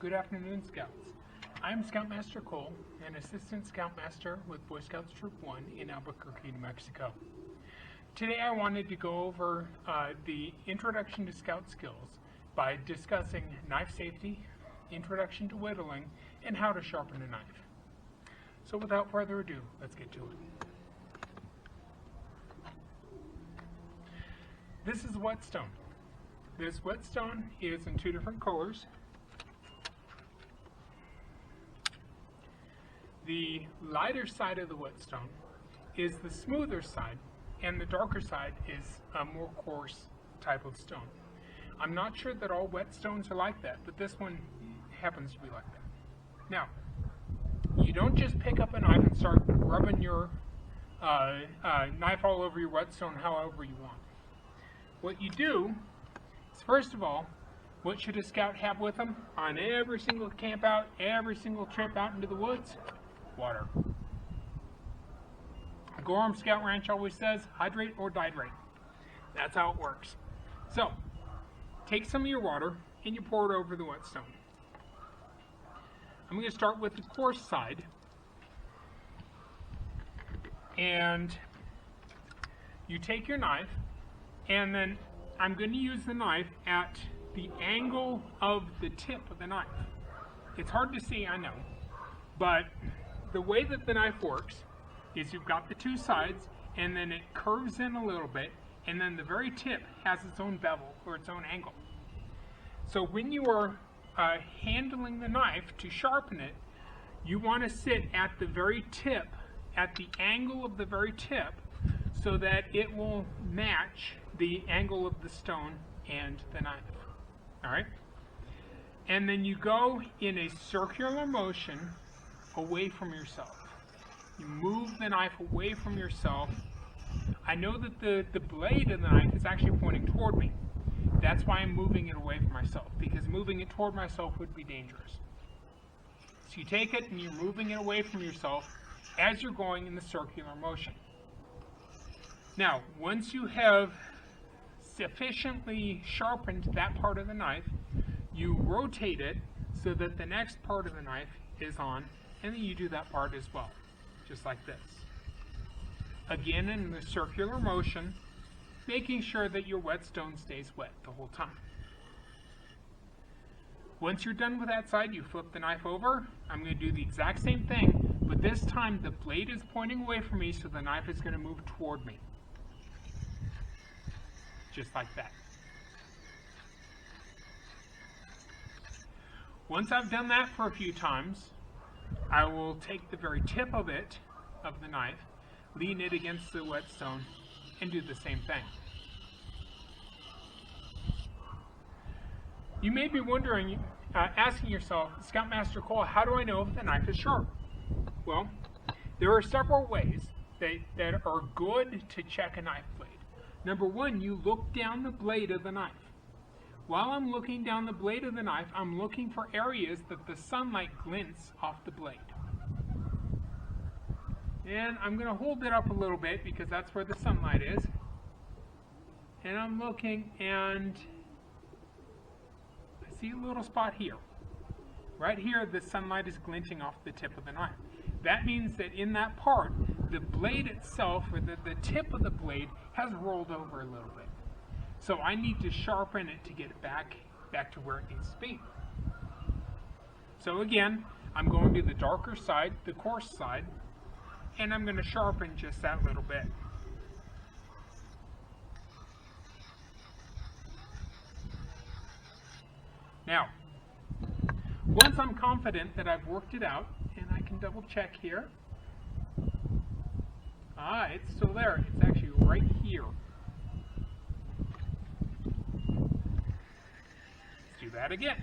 Good afternoon, Scouts. I'm Scoutmaster Cole, an Assistant Scoutmaster with Boy Scouts Troop 1 in Albuquerque, New Mexico. Today I wanted to go over the Introduction to Scout Skills by discussing knife safety, introduction to whittling, and how to sharpen a knife. So without further ado, let's get to it. This is whetstone. This whetstone is in two different colors. The lighter side of the whetstone is the smoother side, and the darker side is a more coarse type of stone. I'm not sure that all whetstones are like that, but this one happens to be like that. Now, you don't just pick up a knife and start rubbing your knife all over your whetstone however you want. What you do is, first of all, what should a scout have with them on every single camp out, every single trip out into the woods? Water. Gorham Scout Ranch always says, hydrate or dihydrate. That's how it works. So, take some of your water and you pour it over the whetstone. I'm going to start with the coarse side. And you take your knife, and then I'm going to use the knife at the angle of the tip of the knife. It's hard to see, I know, but the way that the knife works is you've got the two sides, and then it curves in a little bit, and then the very tip has its own bevel or its own angle. So when you are handling the knife to sharpen it, you want to sit at the very tip, at the angle of the very tip, so that it will match the angle of the stone and the knife. Alright? And then you go in a circular motion away from yourself. You move the knife away from yourself. I know that the blade of the knife is actually pointing toward me. That's why I'm moving it away from myself, because moving it toward myself would be dangerous. So you take it and you're moving it away from yourself as you're going in the circular motion. Now, once you have sufficiently sharpened that part of the knife, you rotate it so that the next part of the knife is on, and then you do that part as well, just like this. Again, in the circular motion, making sure that your whetstone stays wet the whole time. Once you're done with that side, you flip the knife over. I'm going to do the exact same thing, but this time the blade is pointing away from me, so the knife is going to move toward me. Just like that. Once I've done that for a few times, I will take the very tip of it, of the knife, lean it against the whetstone, and do the same thing. You may be wondering, asking yourself, Scoutmaster Cole, how do I know if the knife is sharp? Well, there are several ways that are good to check a knife blade. Number one, you look down the blade of the knife. While I'm looking down the blade of the knife, I'm looking for areas that the sunlight glints off the blade. And I'm going to hold it up a little bit because that's where the sunlight is. And I'm looking, and I see a little spot here. Right here, the sunlight is glinting off the tip of the knife. That means that in that part, the blade itself, or the tip of the blade, has rolled over a little bit. So I need to sharpen it to get it back to where it needs to be. So again, I'm going to the darker side, the coarse side, and I'm going to sharpen just that little bit. Now, once I'm confident that I've worked it out, and I can double check here. It's still there. It's actually right here. Let's do that again.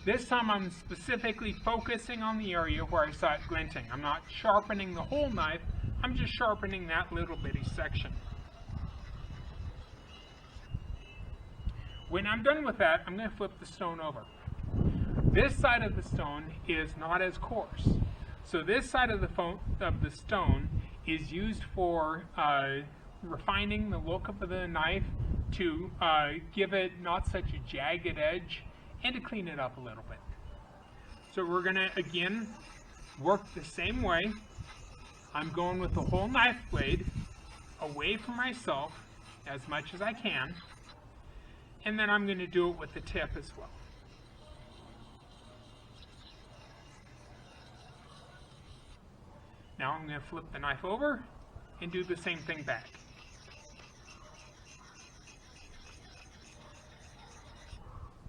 This time I'm specifically focusing on the area where I saw it glinting. I'm not sharpening the whole knife, I'm just sharpening that little bitty section. When I'm done with that, I'm going to flip the stone over. This side of the stone is not as coarse. So this side of the stone is used for refining the look of the knife, to give it not such a jagged edge and to clean it up a little bit. So we're going to, again, work the same way. I'm going with the whole knife blade away from myself as much as I can, and then I'm going to do it with the tip as well. Now I'm going to flip the knife over and do the same thing back.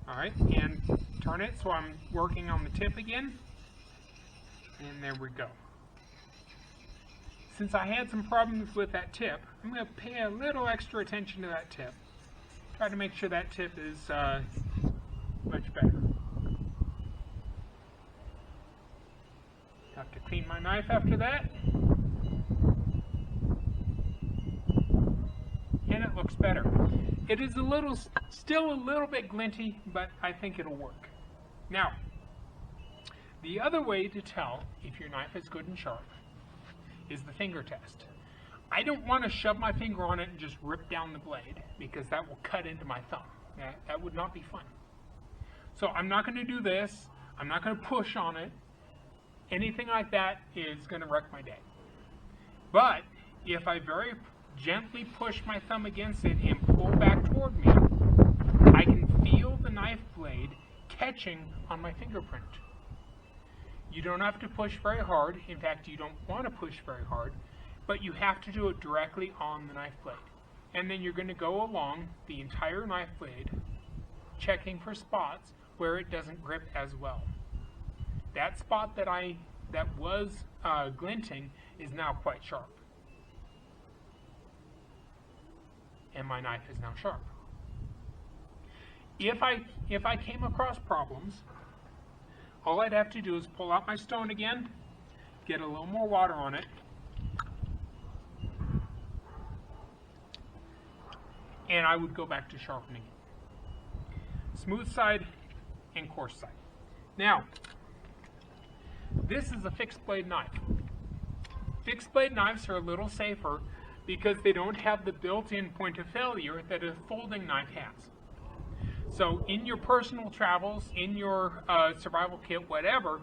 Alright, and turn it so I'm working on the tip again, and there we go. Since I had some problems with that tip, I'm going to pay a little extra attention to that tip. Try to make sure that tip is much better. Have to clean my knife after that. And it looks better. It is still a little bit glinty, but I think it'll work. Now, the other way to tell if your knife is good and sharp is the finger test. I don't want to shove my finger on it and just rip down the blade, because that will cut into my thumb. That would not be fun. So I'm not going to do this. I'm not going to push on it. Anything like that is going to wreck my day. But if I very gently push my thumb against it and pull back toward me, I can feel the knife blade catching on my fingerprint. You don't have to push very hard. In fact, you don't want to push very hard, but you have to do it directly on the knife blade. And then you're going to go along the entire knife blade, checking for spots where it doesn't grip as well. That spot that was glinting is now quite sharp. And my knife is now sharp. If I came across problems, all I'd have to do is pull out my stone again, get a little more water on it, and I would go back to sharpening it. Smooth side and coarse side. Now, this is a fixed blade knife. Fixed blade knives are a little safer because they don't have the built-in point of failure that a folding knife has. So in your personal travels, in your survival kit, whatever,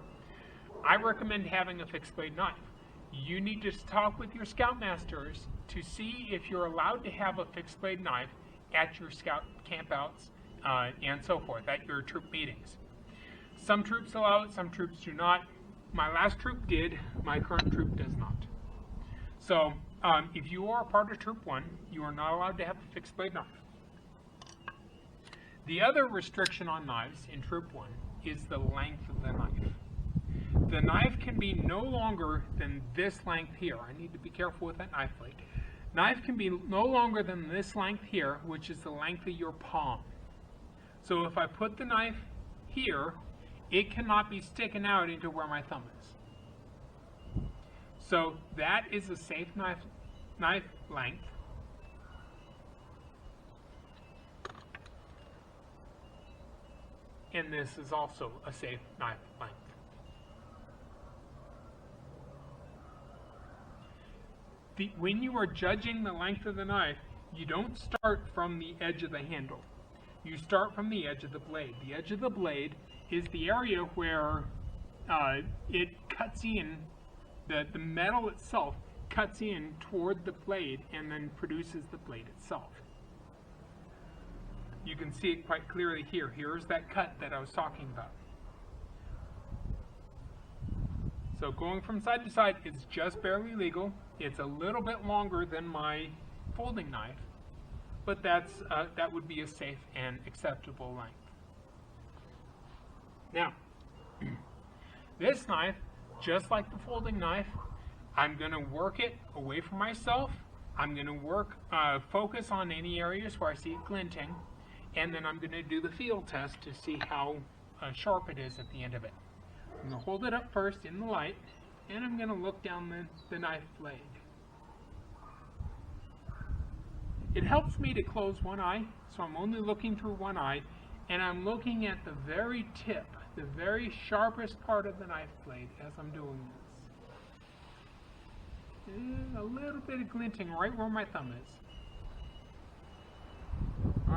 I recommend having a fixed blade knife. You need to talk with your scoutmasters to see if you're allowed to have a fixed blade knife at your scout campouts and so forth, at your troop meetings. Some troops allow it, some troops do not. My last troop did, my current troop does not. So if you are a part of Troop 1, you are not allowed to have a fixed blade knife. The other restriction on knives in Troop 1 is the length of the knife. The knife can be no longer than this length here. I need to be careful with that knife blade. Knife can be no longer than this length here, which is the length of your palm. So if I put the knife here, it cannot be sticking out into where my thumb is. So that is a safe knife length. And this is also a safe knife length. When you are judging the length of the knife, you don't start from the edge of the handle. You start from the edge of the blade. The edge of the blade is the area where it cuts in, the metal itself cuts in toward the blade and then produces the blade itself. You can see it quite clearly here. Here's that cut that I was talking about. So going from side to side is just barely legal. It's a little bit longer than my folding knife, but that would be a safe and acceptable length. Now, this knife, just like the folding knife, I'm going to work it away from myself. I'm going to focus on any areas where I see it glinting, and then I'm going to do the field test to see how sharp it is at the end of it. I'm going to hold it up first in the light, and I'm going to look down the knife blade. It helps me to close one eye, so I'm only looking through one eye, and I'm looking at the very tip, the very sharpest part of the knife blade as I'm doing this. A little bit of glinting right where my thumb is.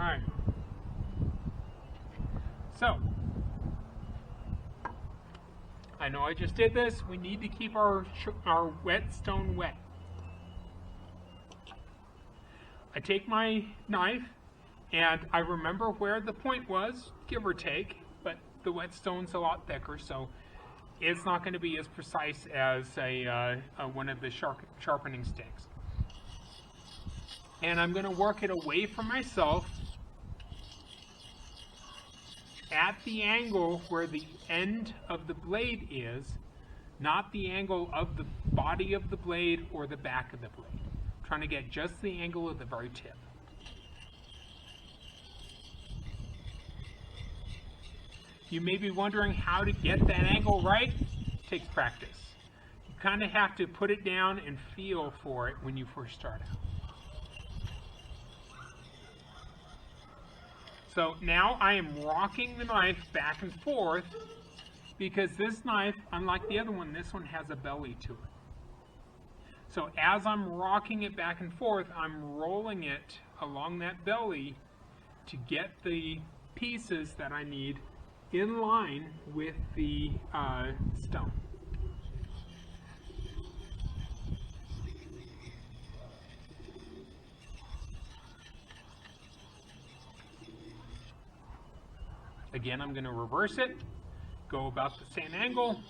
Alright. So, I know I just did this. We need to keep our whetstone wet. I take my knife and I remember where the point was, give or take, but the whetstone's a lot thicker, so it's not going to be as precise as one of the sharpening sticks. And I'm going to work it away from myself at the angle where the end of the blade is, not the angle of the body of the blade or the back of the blade. I'm trying to get just the angle of the very tip. You may be wondering how to get that angle right. It takes practice. You kind of have to put it down and feel for it when you first start out. So now I am rocking the knife back and forth because this knife, unlike the other one, this one has a belly to it. So as I'm rocking it back and forth, I'm rolling it along that belly to get the pieces that I need in line with the stone. Again, I'm going to reverse it, go about the same angle.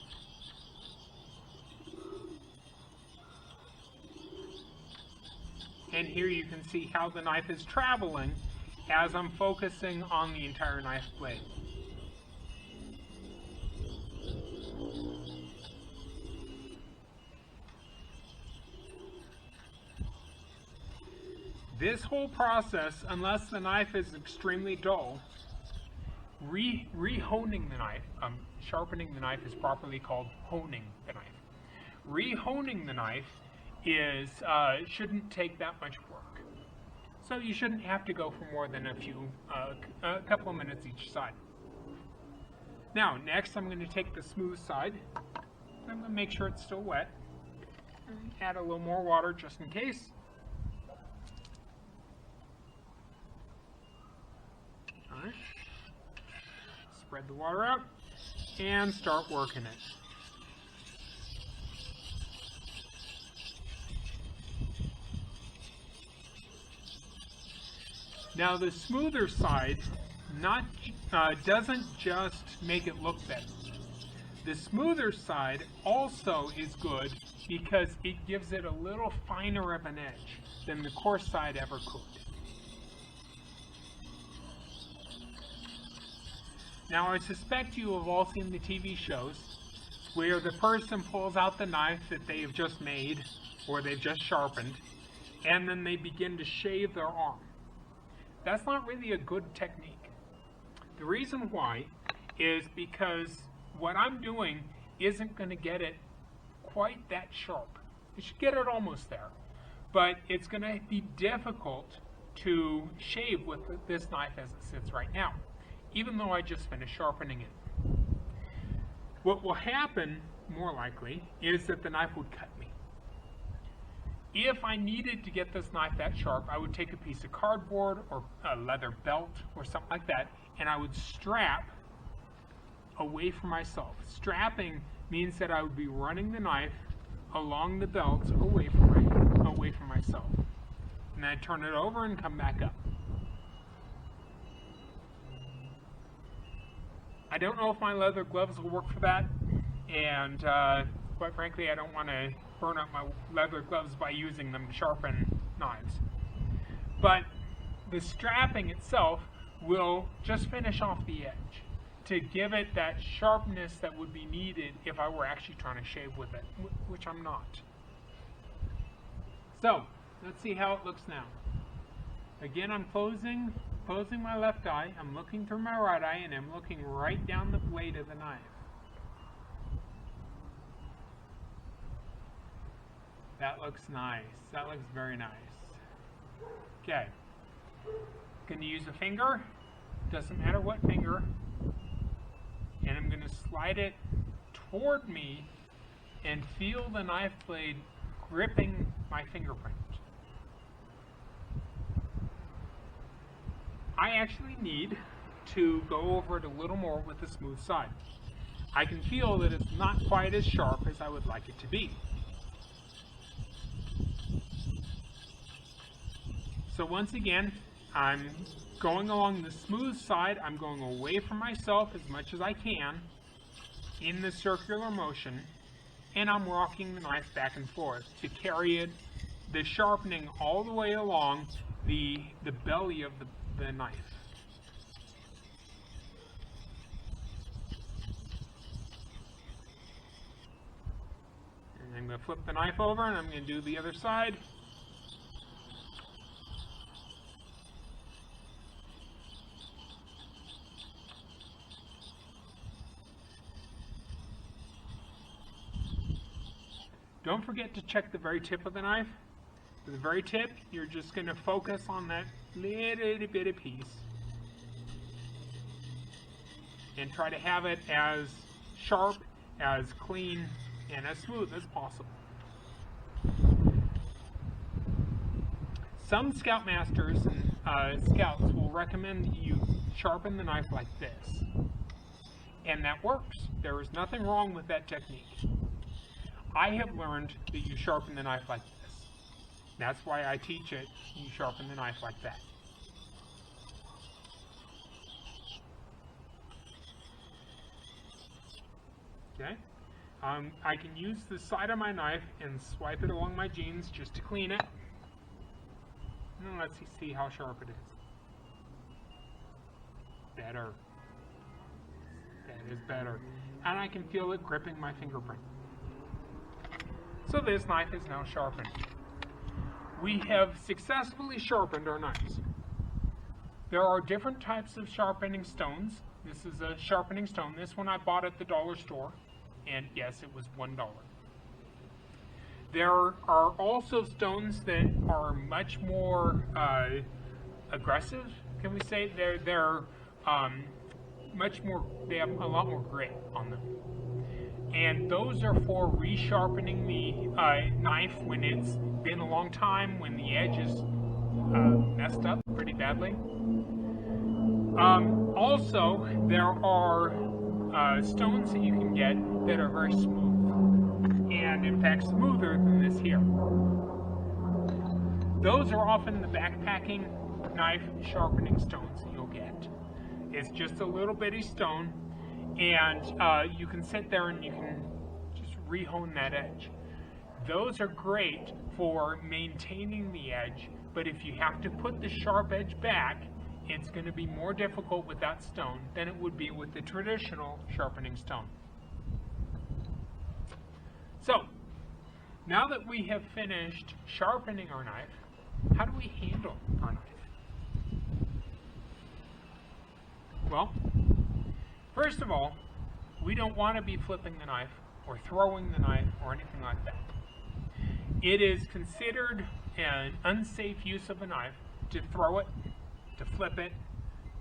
And here you can see how the knife is traveling as I'm focusing on the entire knife blade. This whole process, unless the knife is extremely dull, re-honing the knife, sharpening the knife is properly called honing the knife. Re-honing the knife is shouldn't take that much work. So you shouldn't have to go for more than a couple of minutes each side. Now, next I'm going to take the smooth side. I'm going to make sure it's still wet. Add a little more water just in case. All right. Spread the water out and start working it. Now the smoother side doesn't just make it look better. The smoother side also is good because it gives it a little finer of an edge than the coarse side ever could. Now I suspect you have all seen the TV shows where the person pulls out the knife that they've just made or they've just sharpened and then they begin to shave their arm. That's not really a good technique. The reason why is because what I'm doing isn't going to get it quite that sharp. It should get it almost there, but it's going to be difficult to shave with this knife as it sits right now, even though I just finished sharpening it. What will happen, more likely, is that the knife would cut me. If I needed to get this knife that sharp, I would take a piece of cardboard or a leather belt or something like that, and I would strap away from myself. Strapping means that I would be running the knife along the belt away from myself. And then I'd turn it over and come back up. I don't know if my leather gloves will work for that, and quite frankly, I don't want to burn up my leather gloves by using them to sharpen knives. But the strapping itself will just finish off the edge to give it that sharpness that would be needed if I were actually trying to shave with it, which I'm not. So, let's see how it looks now. Again, I'm closing my left eye, I'm looking through my right eye, and I'm looking right down the blade of the knife. That looks nice. That looks very nice. Okay. Going to use a finger. Doesn't matter what finger. And I'm going to slide it toward me and feel the knife blade gripping my fingerprint. I actually need to go over it a little more with the smooth side. I can feel that it's not quite as sharp as I would like it to be. So once again, I'm going along the smooth side. I'm going away from myself as much as I can in the circular motion, and I'm rocking the knife back and forth to carry it, the sharpening all the way along the belly of the knife. And I'm going to flip the knife over and I'm going to do the other side. Don't forget to check the very tip of the knife. For the very tip, you're just going to focus on that little bit of piece and try to have it as sharp, as clean, and as smooth as possible. Some Scoutmasters and Scouts will recommend that you sharpen the knife like this. And that works. There is nothing wrong with that technique. I have learned that you sharpen the knife like this. That's why I teach it. You sharpen the knife like that. Okay? I can use the side of my knife and swipe it along my jeans just to clean it. And let's see how sharp it is. Better. That is better. And I can feel it gripping my fingerprint. So this knife is now sharpened. We have successfully sharpened our knives. There are different types of sharpening stones. This is a sharpening stone. This one I bought at the dollar store, and yes, it was $1. There are also stones that are much more aggressive, can we say? They're much more, they have a lot more grit on them. And those are for resharpening the knife when it's been a long time, when the edge is messed up pretty badly. Also, there are stones that you can get that are very smooth, and in fact smoother than this here. Those are often the backpacking knife sharpening stones that you'll get. It's just a little bitty stone, and you can sit there and you can just rehone that edge. Those are great for maintaining the edge, but if you have to put the sharp edge back, it's going to be more difficult with that stone than it would be with the traditional sharpening stone. So, now that we have finished sharpening our knife, how do we handle our knife? Well, first of all, we don't want to be flipping the knife or throwing the knife or anything like that. It is considered an unsafe use of a knife to throw it, to flip it,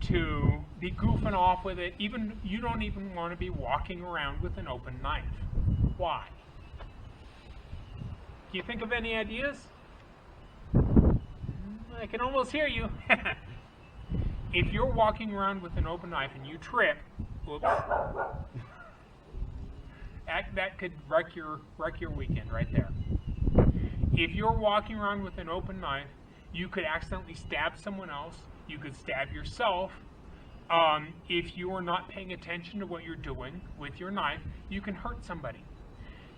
to be goofing off with it. You don't even want to be walking around with an open knife. Why? Can you think of any ideas? I can almost hear you. If you're walking around with an open knife and you trip, whoops, that could wreck your weekend right there. If you're walking around with an open knife, you could accidentally stab someone else. You could stab yourself. If you are not paying attention to what you're doing with your knife, you can hurt somebody.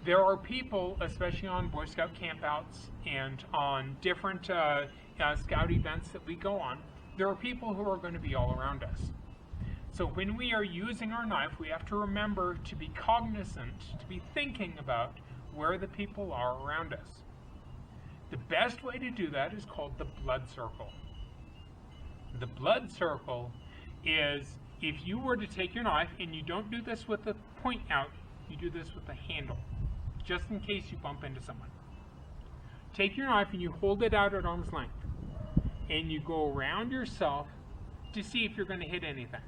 There are people, especially on Boy Scout campouts and on different Scout events that we go on, there are people who are going to be all around us. So when we are using our knife, we have to remember to be cognizant, to be thinking about where the people are around us. The best way to do that is called the blood circle. The blood circle is if you were to take your knife, and you don't do this with the point out, you do this with the handle, just in case you bump into someone. Take your knife and you hold it out at arm's length, and you go around yourself to see if you're going to hit anything.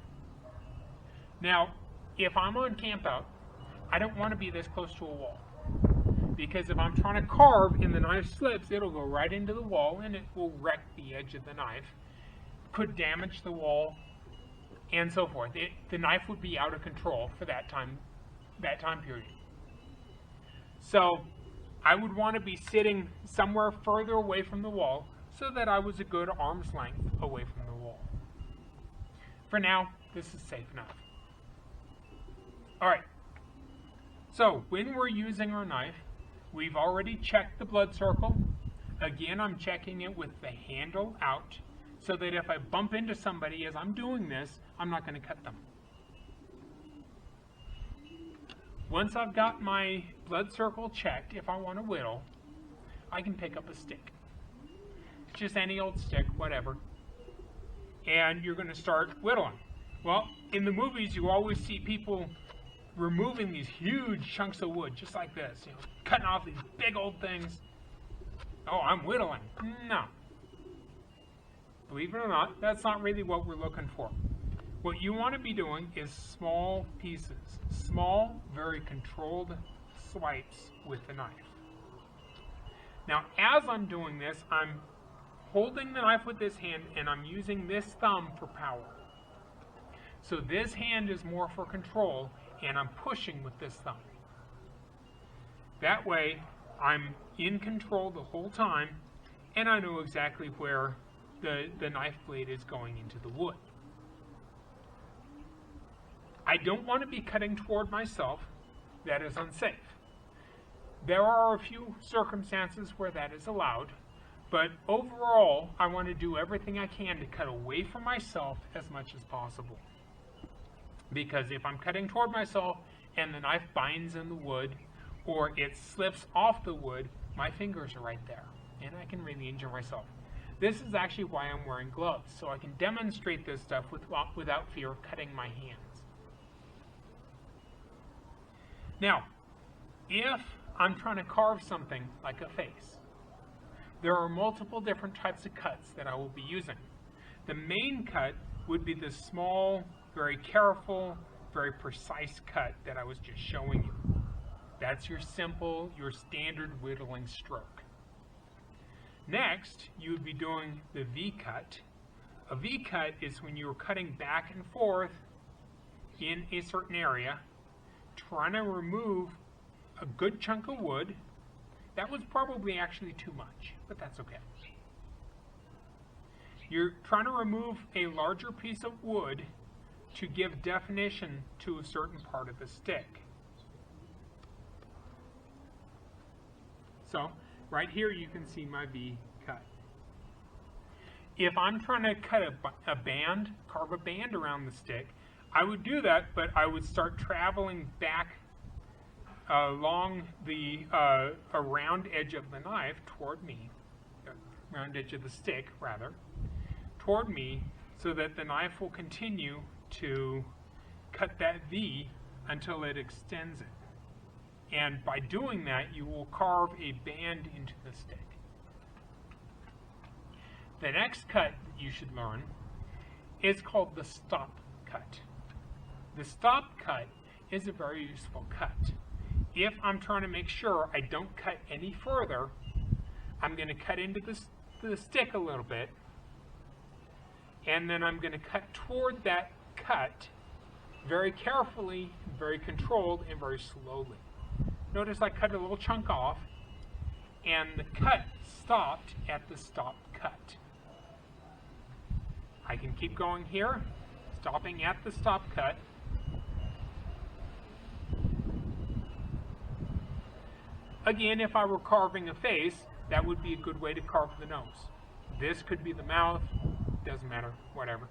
Now, if I'm on camp out, I don't want to be this close to a wall, because if I'm trying to carve and the knife slips, it'll go right into the wall and it will wreck the edge of the knife. could damage the wall, and so forth. The knife would be out of control for that time period. So I would want to be sitting somewhere further away from the wall so that I was a good arm's length away from the wall. For now, this is safe enough. Alright, so when we're using our knife, we've already checked the blood circle. Again, I'm checking it with the handle out so that if I bump into somebody as I'm doing this, I'm not going to cut them. Once I've got my blood circle checked, if I want to whittle, I can pick up a stick. Just any old stick, whatever. And you're going to start whittling. Well, in the movies, you always see people removing these huge chunks of wood, just like this, you know, cutting off these big old things. Oh, I'm whittling. No. Believe it or not, that's not really what we're looking for. What you want to be doing is small pieces, small, very controlled swipes with the knife. Now, as I'm doing this, I'm holding the knife with this hand and I'm using this thumb for power. So this hand is more for control and I'm pushing with this thumb. That way, I'm in control the whole time and I know exactly where the knife blade is going into the wood. I don't want to be cutting toward myself. That is unsafe. There are a few circumstances where that is allowed, but overall, I want to do everything I can to cut away from myself as much as possible. Because if I'm cutting toward myself and the knife binds in the wood, or it slips off the wood, my fingers are right there, and I can really injure myself. This is actually why I'm wearing gloves, so I can demonstrate this stuff without fear of cutting my hands. Now, if I'm trying to carve something like a face, there are multiple different types of cuts that I will be using. The main cut would be the small, very careful, very precise cut that I was just showing you. That's your simple, your standard whittling stroke. Next, you would be doing the V-cut. A V-cut is when you're cutting back and forth in a certain area, trying to remove a good chunk of wood. That was probably actually too much, but that's okay. You're trying to remove a larger piece of wood to give definition to a certain part of the stick. So, right here you can see my V cut. If I'm trying to cut a band, carve a band around the stick, I would do that, but I would start traveling back along the round edge of the knife toward me, round edge of the stick, rather, toward me, so that the knife will continue to cut that V until it extends it. And by doing that, you will carve a band into the stick. The next cut that you should learn is called the stop cut. The stop cut is a very useful cut. If I'm trying to make sure I don't cut any further, I'm going to cut into the stick a little bit, and then I'm going to cut toward that cut very carefully, very controlled, and very slowly. Notice I cut a little chunk off, and the cut stopped at the stop cut. I can keep going here, stopping at the stop cut. Again, if I were carving a face, that would be a good way to carve the nose. This could be the mouth, doesn't matter, whatever.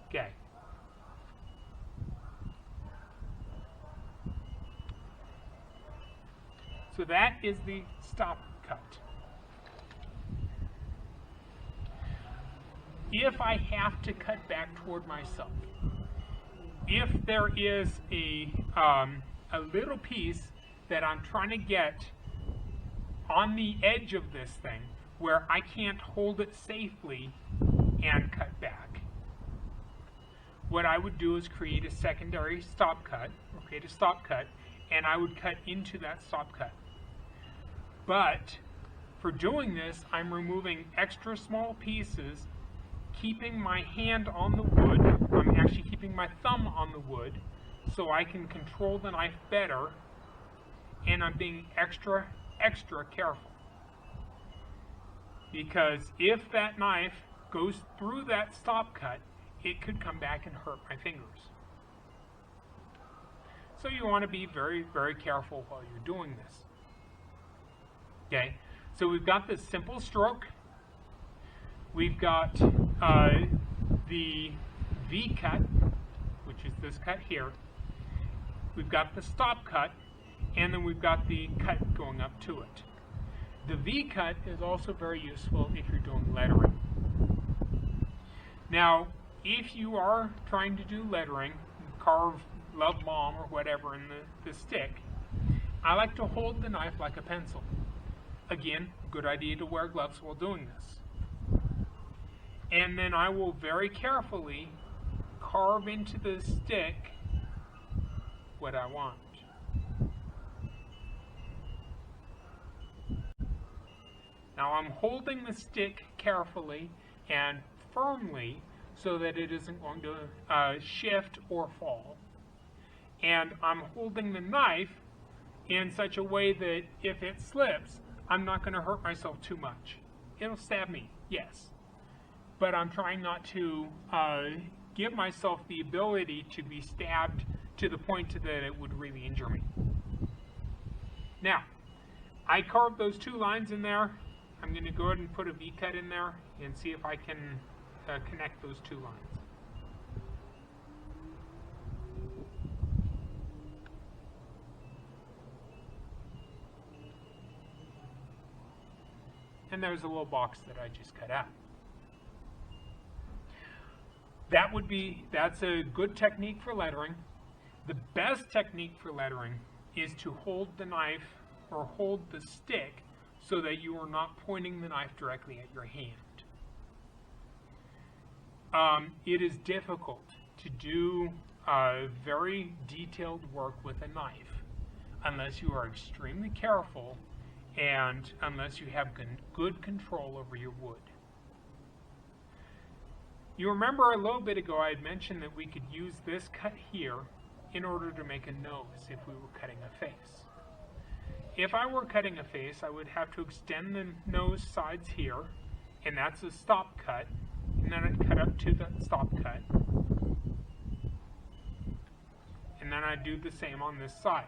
Okay. So that is the stop cut. If I have to cut back toward myself, if there is a little piece that I'm trying to get on the edge of this thing where I can't hold it safely and cut back, what I would do is create a secondary stop cut, or create a stop cut, and I would cut into that stop cut. But For doing this, I'm removing extra small pieces, keeping my hand on the wood. I'm actually keeping my thumb on the wood so I can control the knife better, and I'm being extra careful. Because if that knife goes through that stop cut, it could come back and hurt my fingers. So you want to be very careful while you're doing this. Okay, so we've got this simple stroke. We've got the V cut, which is this cut here. We've got the stop cut, and then we've got the cut going up to it. The V cut is also very useful if you're doing lettering. Now, if you are trying to do lettering, carve Love Mom or whatever in the stick, I like to hold the knife like a pencil. Again, good idea to wear gloves while doing this. And then I will very carefully carve into the stick what I want. Now I'm holding the stick carefully and firmly so that it isn't going to shift or fall. And I'm holding the knife in such a way that if it slips, I'm not going to hurt myself too much. It'll stab me, yes. But I'm trying not to give myself the ability to be stabbed to the point that it would really injure me. Now, I carved those two lines in there. I'm going to go ahead and put a V-cut in there and see if I can connect those two lines. And there's a little box that I just cut out. That's a good technique for lettering. The best technique for lettering is to hold the knife or hold the stick so that you are not pointing the knife directly at your hand. It is difficult to do very detailed work with a knife unless you are extremely careful and unless you have good control over your wood. You remember a little bit ago I had mentioned that we could use this cut here in order to make a nose if we were cutting a face. If I were cutting a face, I would have to extend the nose sides here, and that's a stop cut, and then I'd cut up to the stop cut, and then I'd do the same on this side.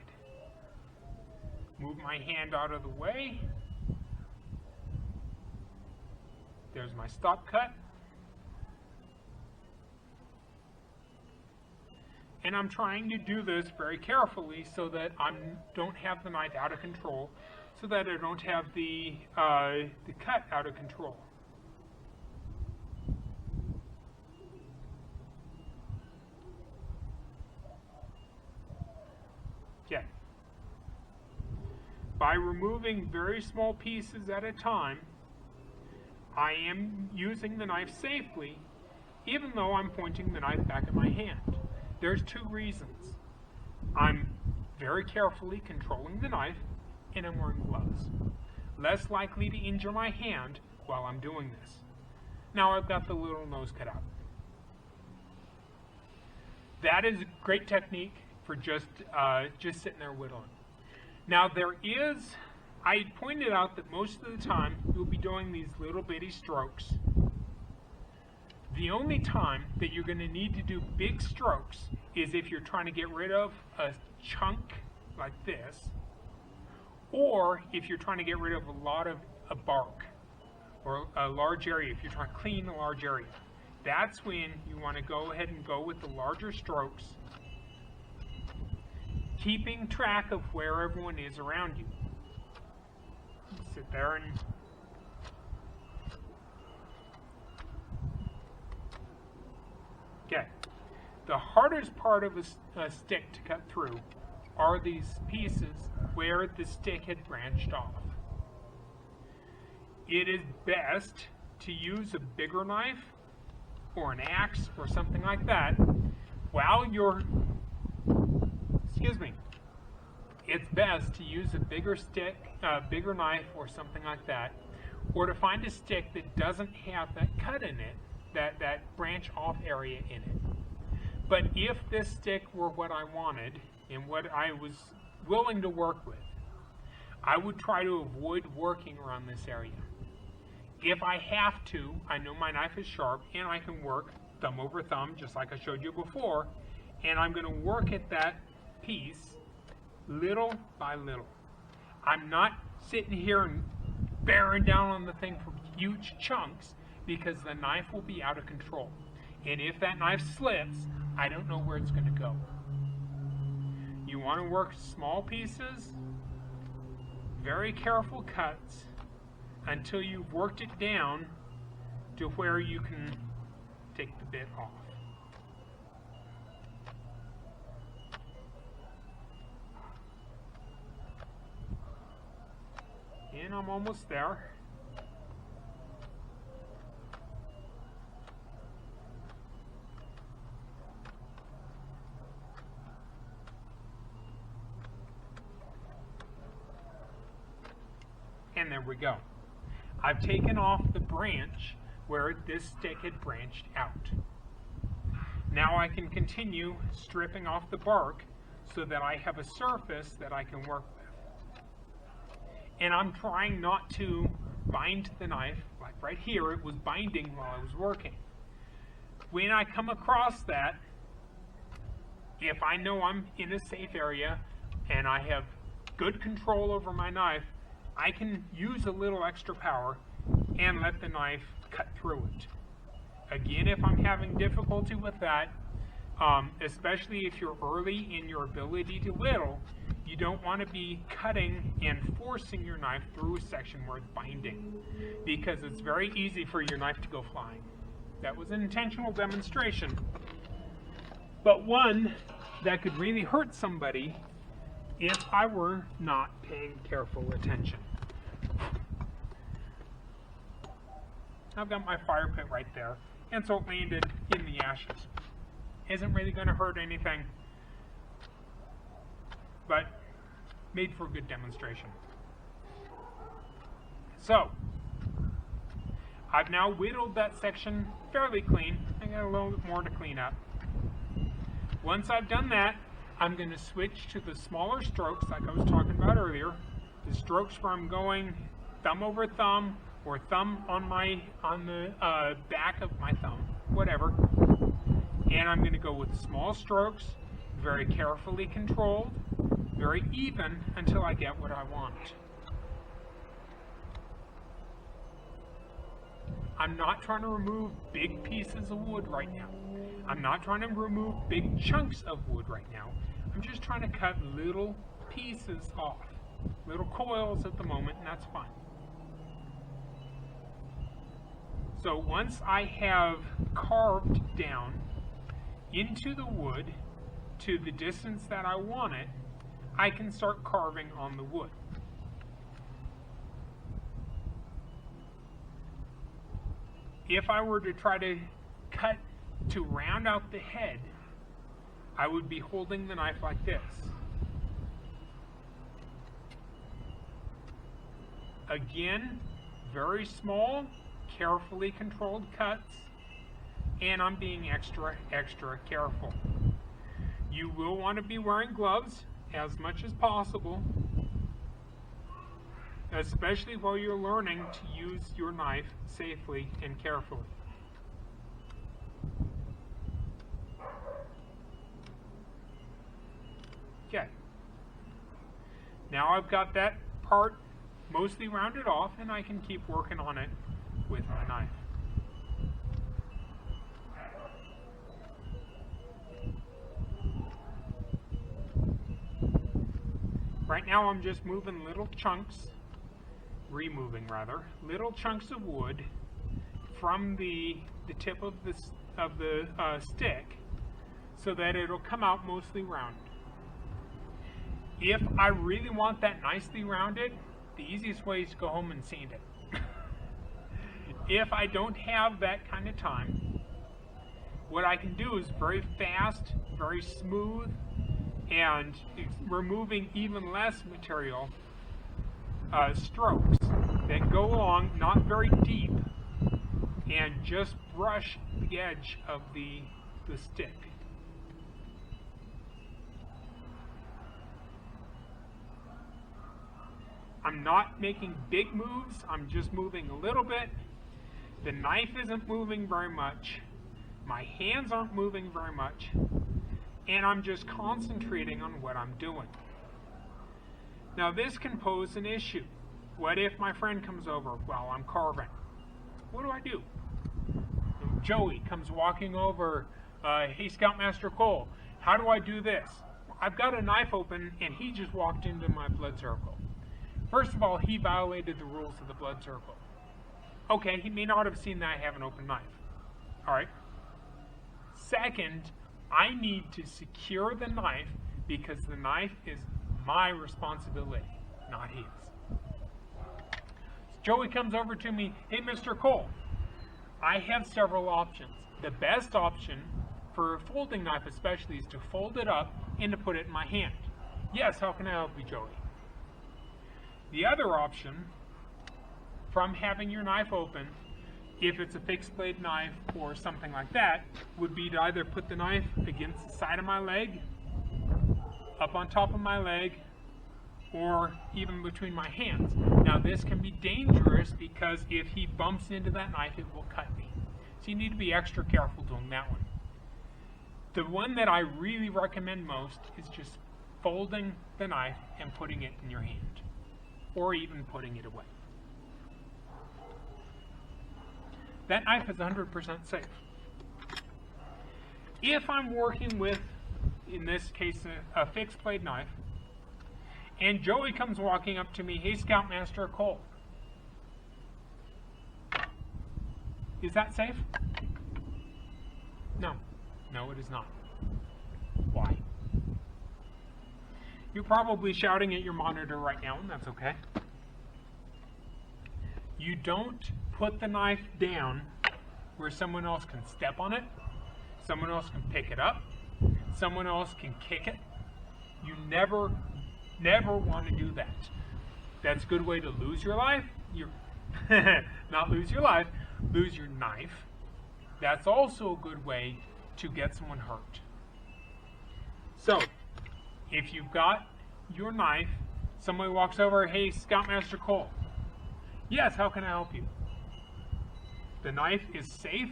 Move my hand out of the way. There's my stop cut. And I'm trying to do this very carefully so that I don't have the knife out of control, so that I don't have the cut out of control. Okay. By removing very small pieces at a time, I am using the knife safely, even though I'm pointing the knife back at my hand. There's two reasons. I'm very carefully controlling the knife, and I'm wearing gloves. Less likely to injure my hand while I'm doing this. Now I've got the little nose cut out. That is a great technique for just sitting there whittling. Now I pointed out that most of the time you'll be doing these little bitty strokes. The only time that you're going to need to do big strokes is if you're trying to get rid of a chunk like this, or if you're trying to get rid of a lot of bark or a large area, if you're trying to clean a large area. That's when you want to go ahead and go with the larger strokes, keeping track of where everyone is around you. Sit there and okay. The hardest part of a stick to cut through are these pieces where the stick had branched off. It is best to use a bigger knife or an axe or something like that while you're, it's best to use a bigger stick, bigger knife or something like that or to find a stick that doesn't have that cut in it, that branch off area in it. But if this stick were what I wanted and what I was willing to work with, I would try to avoid working around this area. If I have to, I know my knife is sharp and I can work thumb over thumb, just like I showed you before, and I'm going to work at that piece little by little. I'm not sitting here and bearing down on the thing for huge chunks, because the knife will be out of control. And if that knife slips, I don't know where it's going to go. You want to work small pieces, very careful cuts, until you've worked it down to where you can take the bit off. And I'm almost there. And there we go. I've taken off the branch where this stick had branched out. Now I can continue stripping off the bark so that I have a surface that I can work with. And I'm trying not to bind the knife, like right here, it was binding while I was working. When I come across that, if I know I'm in a safe area and I have good control over my knife, I can use a little extra power and let the knife cut through it. Again, if I'm having difficulty with that, especially if you're early in your ability to whittle, you don't want to be cutting and forcing your knife through a section where it's binding, because it's very easy for your knife to go flying. That was an intentional demonstration, but one that could really hurt somebody if I were not paying careful attention. I've got my fire pit right there, and so it landed in the ashes. Isn't really going to hurt anything, but made for a good demonstration. So, I've now whittled that section fairly clean. I got a little bit more to clean up. Once I've done that, I'm going to switch to the smaller strokes like I was talking about earlier. The strokes where I'm going thumb over thumb or thumb on the back of my thumb, whatever. And I'm going to go with small strokes, very carefully controlled, very even until I get what I want. I'm not trying to remove big pieces of wood right now. I'm not trying to remove big chunks of wood right now. I'm just trying to cut little pieces off. Little coils at the moment, and that's fine. So once I have carved down into the wood to the distance that I want it, I can start carving on the wood. If I were to try to cut to round out the head, I would be holding the knife like this. Again, very small, carefully controlled cuts, and I'm being extra careful. You will want to be wearing gloves as much as possible, especially while you're learning to use your knife safely and carefully. Okay. Now I've got that part mostly rounded off, and I can keep working on it with my knife. Right now I'm just moving little chunks, removing rather, little chunks of wood from the tip of the stick so that it'll come out mostly rounded. If I really want that nicely rounded, the easiest way is to go home and sand it. If I don't have that kind of time, what I can do is very fast, very smooth, and removing even less material strokes. then go along, not very deep, and just brush the edge of the stick. I'm not making big moves, I'm just moving a little bit. The knife isn't moving very much. My hands aren't moving very much. And I'm just concentrating on what I'm doing. Now this can pose an issue. What if my friend comes over while I'm carving? What do I do? Joey comes walking over, hey Scoutmaster Cole, how do I do this? I've got a knife open and he just walked into my blood circle. First of all, he violated the rules of the blood circle. Okay, he may not have seen that I have an open knife. Alright. Second, I need to secure the knife because the knife is my responsibility, not his. Joey comes over to me, hey Mr. Cole, I have several options. The best option for a folding knife especially is to fold it up and to put it in my hand. Yes, how can I help you, Joey? The other option from having your knife open, if it's a fixed blade knife or something like that, would be to either put the knife against the side of my leg, up on top of my leg, or even between my hands. Now this can be dangerous because if he bumps into that knife, it will cut me. So you need to be extra careful doing that one. The one that I really recommend most is just folding the knife and putting it in your hand, or even putting it away. That knife is 100% safe. If I'm working with, in this case, a fixed blade knife, and Joey comes walking up to me, hey Scoutmaster Cole, is that safe? No. No, it is not. Why? You're probably shouting at your monitor right now, and that's okay. You don't put the knife down where someone else can step on it, someone else can pick it up, someone else can kick it. You never want to do that. That's a good way to lose your life. Not lose your life, lose your knife. That's also a good way to get someone hurt. So, if you've got your knife, somebody walks over, hey, Scoutmaster Cole. Yes, how can I help you? The knife is safe.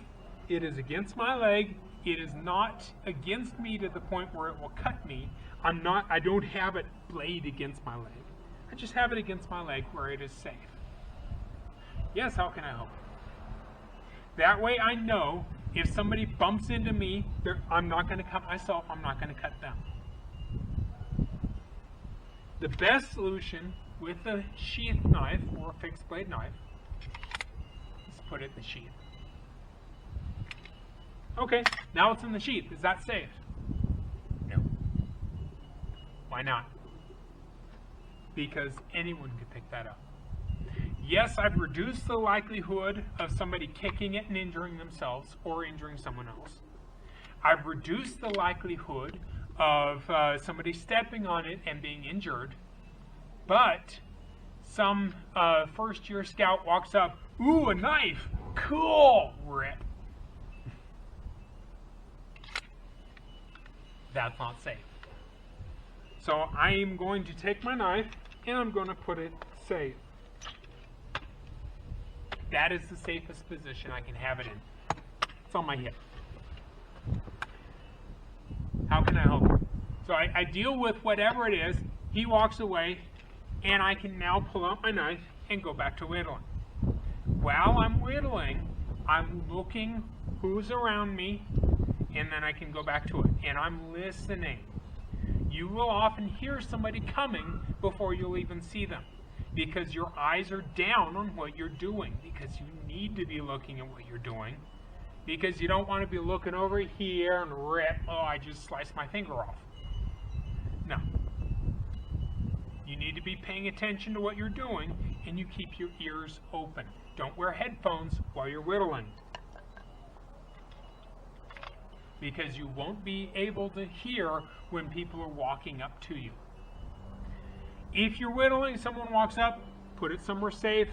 It is against my leg. It is not against me to the point where it will cut me. I don't have it blade against my leg. I just have it against my leg where it is safe. Yes, how can I help you? That way I know if somebody bumps into me, I'm not going to cut myself, I'm not going to cut them. The best solution with a sheath knife or a fixed blade knife is put it in the sheath. Okay, now it's in the sheath. Is that safe? No. Why not? Because anyone could pick that up. Yes, I've reduced the likelihood of somebody kicking it and injuring themselves or injuring someone else. I've reduced the likelihood of somebody stepping on it and being injured. But some first-year scout walks up, ooh, a knife, cool, rip. That's not safe. So I am going to take my knife and I'm going to put it safe. That is the safest position I can have it in. It's on my hip. How can I help you? So I deal with whatever it is. He walks away, and I can now pull out my knife and go back to whittling. While I'm whittling, I'm looking who's around me, and then I can go back to it. And I'm listening. You will often hear somebody coming before you'll even see them, because your eyes are down on what you're doing, because you need to be looking at what you're doing, because you don't want to be looking over here and rip, oh, I just sliced my finger off. No. You need to be paying attention to what you're doing, and you keep your ears open. Don't wear headphones while you're whittling, because you won't be able to hear when people are walking up to you. If you're whittling, someone walks up, put it somewhere safe,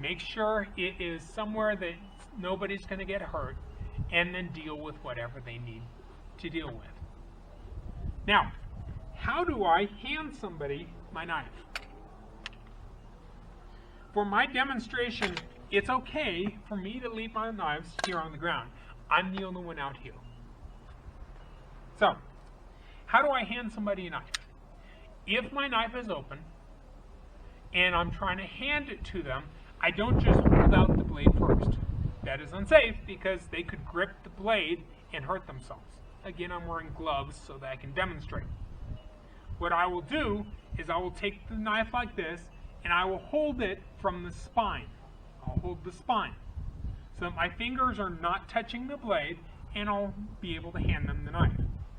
Make sure it is somewhere that nobody's going to get hurt, and then deal with whatever they need to deal with. Now, how do I hand somebody my knife? For my demonstration, it's okay for me to leave my knives here on the ground. I'm the only one out here. So, how do I hand somebody a knife? If my knife is open and I'm trying to hand it to them, I don't just hold out the blade first. That is unsafe because they could grip the blade and hurt themselves. Again, I'm wearing gloves so that I can demonstrate. What I will do is I will take the knife like this and I will hold it from the spine. I'll hold the spine so that my fingers are not touching the blade, and I'll be able to hand them the knife.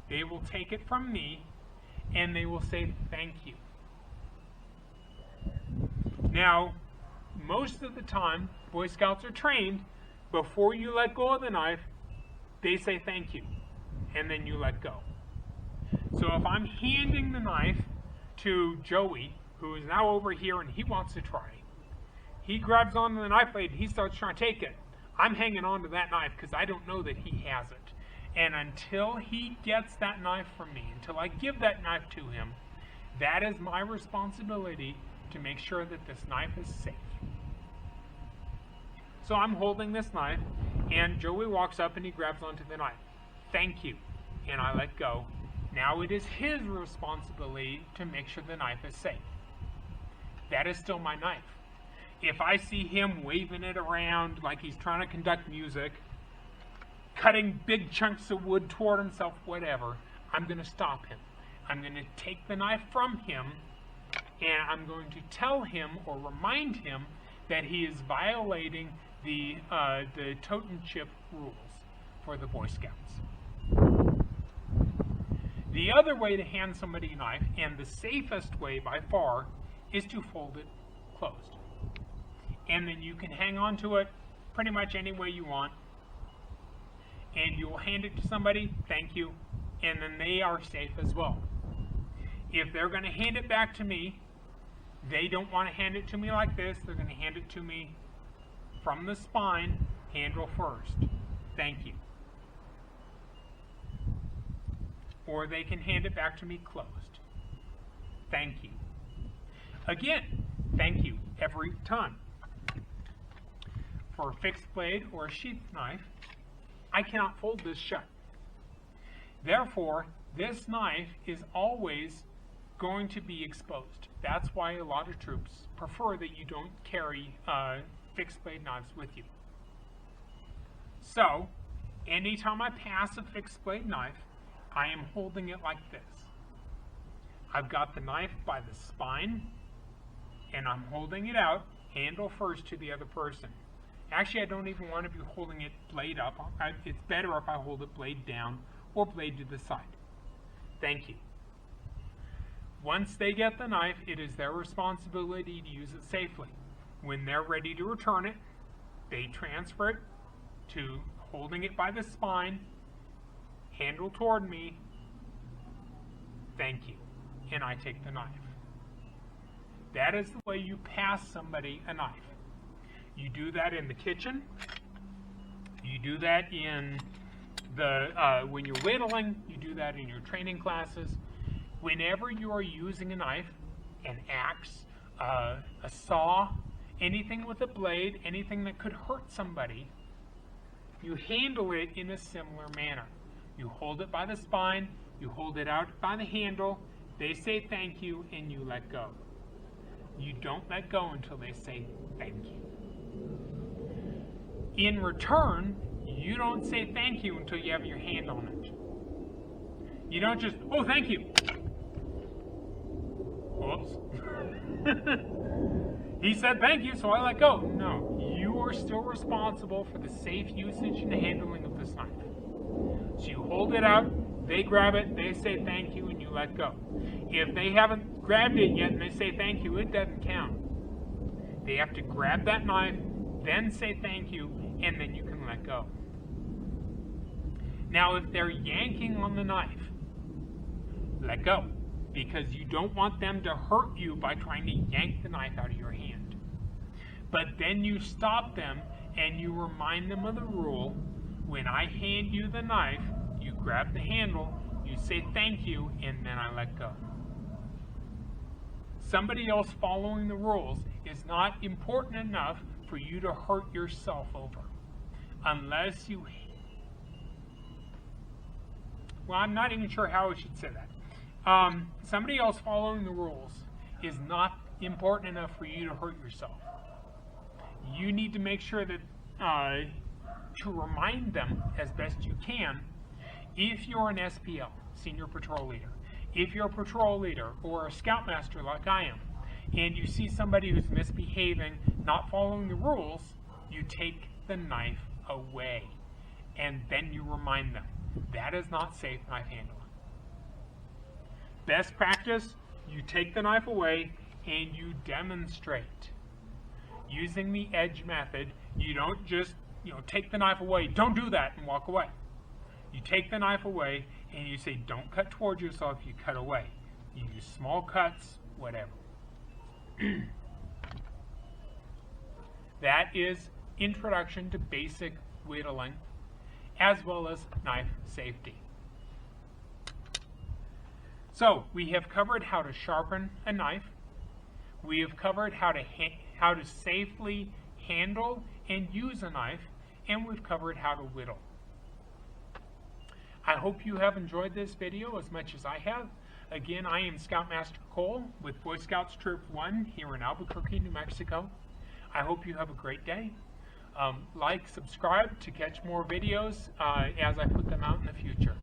They will take it from me and they will say thank you. Now, most of the time, Boy Scouts are trained, before you let go of the knife, they say thank you, and then you let go. So if I'm handing the knife to Joey, who is now over here and he wants to try, he grabs onto the knife blade and he starts trying to take it. I'm hanging on to that knife because I don't know that he has it. And until he gets that knife from me, until I give that knife to him, that is my responsibility to make sure that this knife is safe. So I'm holding this knife, and Joey walks up and he grabs onto the knife. Thank you. And I let go. Now it is his responsibility to make sure the knife is safe. That is still my knife. If I see him waving it around like he's trying to conduct music, cutting big chunks of wood toward himself, whatever, I'm going to stop him. I'm going to take the knife from him, and I'm going to tell him or remind him that he is violating the totem chip rules for the Boy Scouts. The other way to hand somebody a knife, and the safest way by far, is to fold it closed. And then you can hang on to it pretty much any way you want. And you will hand it to somebody, thank you, and then they are safe as well. If they're going to hand it back to me, they don't want to hand it to me like this. They're going to hand it to me from the spine, handle first. Thank you. Or they can hand it back to me closed. Thank you. Again, thank you every time. For a fixed blade or a sheath knife, I cannot fold this shut. Therefore, this knife is always going to be exposed. That's why a lot of troops prefer that you don't carry fixed blade knives with you. So, anytime I pass a fixed blade knife, I am holding it like this. I've got the knife by the spine, and I'm holding it out, handle first to the other person. Actually, I don't even want to be holding it blade up. It's better if I hold it blade down or blade to the side. Thank you. Once they get the knife, it is their responsibility to use it safely. When they're ready to return it, they transfer it to holding it by the spine, handle toward me, thank you, and I take the knife. That is the way you pass somebody a knife. You do that in the kitchen. You do that in the when you're whittling. You do that in your training classes. Whenever you are using a knife, an axe, a saw, anything with a blade, anything that could hurt somebody, you handle it in a similar manner. You hold it by the spine, you hold it out by the handle, they say thank you, and you let go. You don't let go until they say thank you. In return, you don't say thank you until you have your hand on it. You don't just, oh, thank you. Whoops. He said thank you, so I let go. No, you are still responsible for the safe usage and handling of this knife. So you hold it out, they grab it, they say thank you, and you let go. If they haven't grabbed it yet and they say thank you, it doesn't count. They have to grab that knife, then say thank you, and then you can let go. Now, if they're yanking on the knife, let go, because you don't want them to hurt you by trying to yank the knife out of your hand. But then you stop them and you remind them of the rule. When I hand you the knife, you grab the handle, you say thank you, and then I let go. Somebody else following the rules is not important enough for you to hurt yourself over. Unless you... Well, I'm not even sure how I should say that. Somebody else following the rules is not important enough for you to hurt yourself. You need to make sure that to remind them as best you can. If you're an SPL, Senior Patrol Leader, if you're a patrol leader or a Scoutmaster like I am, and you see somebody who's misbehaving, not following the rules, you take the knife away, and then you remind them. That is not safe knife handling. Best practice, you take the knife away and you demonstrate. Using the edge method, you don't just take the knife away, don't do that, and walk away. You take the knife away and you say, don't cut towards yourself, you cut away. You use small cuts, whatever. That is introduction to basic whittling, as well as knife safety. So, we have covered how to sharpen a knife. We have covered how to safely handle and use a knife, and we've covered how to whittle. I hope you have enjoyed this video as much as I have. Again, I am Scoutmaster Cole with Boy Scouts Troop 1 here in Albuquerque, New Mexico. I hope you have a great day. Like, subscribe to catch more videos as I put them out in the future.